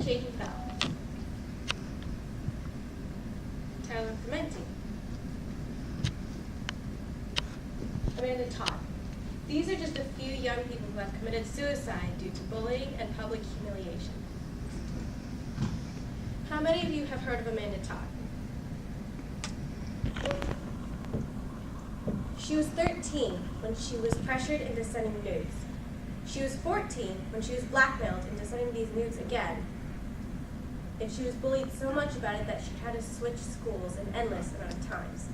Jaden Bell. Tyler Clementi. Amanda Todd. These are just a few young people who have committed suicide due to bullying and public humiliation. How many of you have heard of Amanda Todd? She was 13 when she was pressured into sending nudes. She was 14 when she was blackmailed into sending these nudes again. And she was bullied so much about it that she had to switch schools an endless amount of times.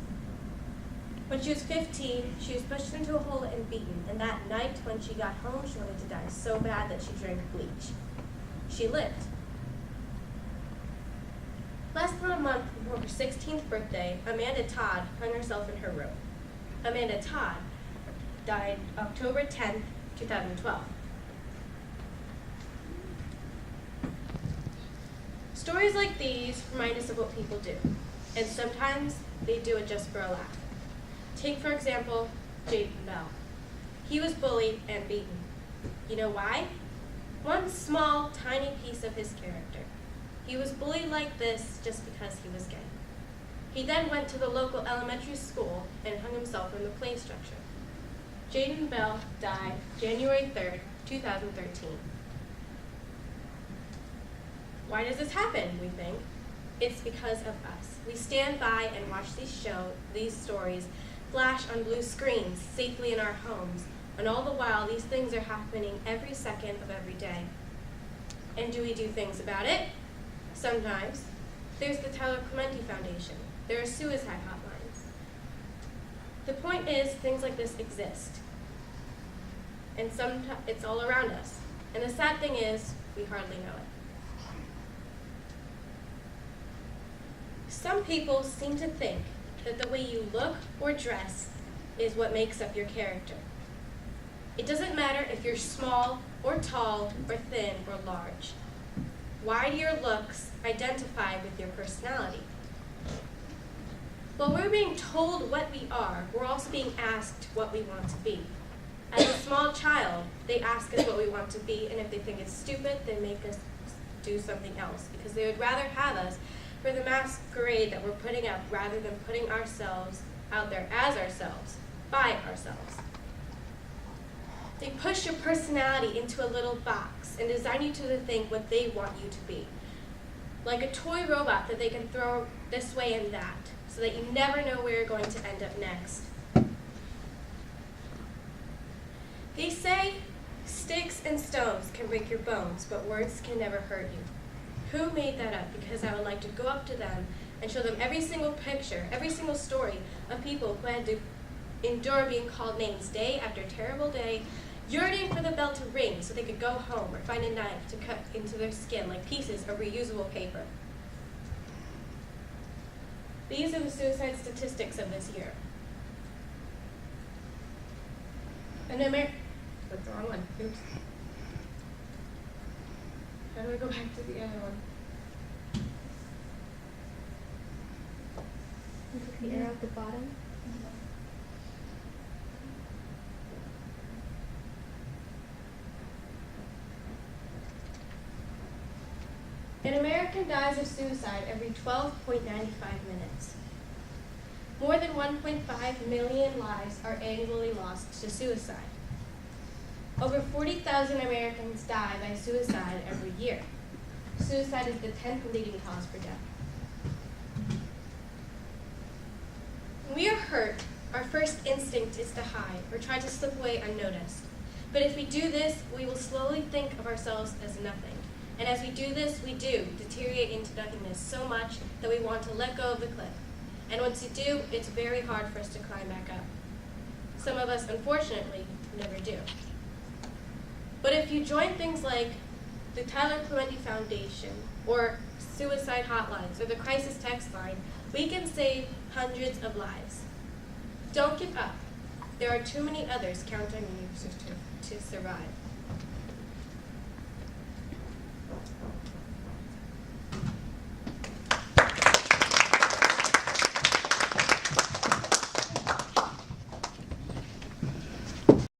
When she was 15, she was pushed into a hole and beaten, and that night when she got home, she wanted to die so bad that she drank bleach. She lived. Less than a month before her 16th birthday, Amanda Todd hung herself in her room. Amanda Todd died October 10th, 2012. Stories like these remind us of what people do, and sometimes they do it just for a laugh. Take, for example, Jaden Bell. He was bullied and beaten. You know why? One small, tiny piece of his character. He was bullied like this just because he was gay. He then went to the local elementary school and hung himself in the play structure. Jaden Bell died January 3rd, 2013. Why does this happen, we think? It's because of us. We stand by and watch these stories flash on blue screens safely in our homes, and all the while these things are happening every second of every day. And do we do things about it? Sometimes. There's the Tyler Clementi Foundation. There are suicide hotlines. The point is, things like this exist. And sometimes it's all around us. And the sad thing is, we hardly know it. Some people seem to think that the way you look or dress is what makes up your character. It doesn't matter if you're small or tall or thin or large. Why do your looks identify with your personality? While we're being told what we are, we're also being asked what we want to be. As a small child, they ask us what we want to be, and if they think it's stupid, they make us do something else, because they would rather have us for the masquerade that we're putting up rather than putting ourselves out there as ourselves, by ourselves. They push your personality into a little box and design you to think what they want you to be. Like a toy robot that they can throw this way and that, so that you never know where you're going to end up next. They say sticks and stones can break your bones, but words can never hurt you. Who made that up? Because I would like to go up to them and show them every single picture, every single story of people who had to endure being called names day after terrible day, yearning for the bell to ring so they could go home or find a knife to cut into their skin like pieces of reusable paper. These are the suicide statistics of this year. And that's the wrong one. Oops. How do I go back to the other one? You click the arrow at the bottom. An American dies of suicide every 12.95 minutes. More than 1.5 million lives are annually lost to suicide. Over 40,000 Americans die by suicide every year. Suicide is the 10th leading cause for death. When we are hurt, our first instinct is to hide or try to slip away unnoticed. But if we do this, we will slowly think of ourselves as nothing. And as we do this, we do deteriorate into nothingness so much that we want to let go of the cliff. And once you do, it's very hard for us to climb back up. Some of us, unfortunately, never do. But if you join things like the Tyler Clementi Foundation, or suicide hotlines, or the crisis text line, we can save hundreds of lives. Don't give up. There are too many others counting on you to survive.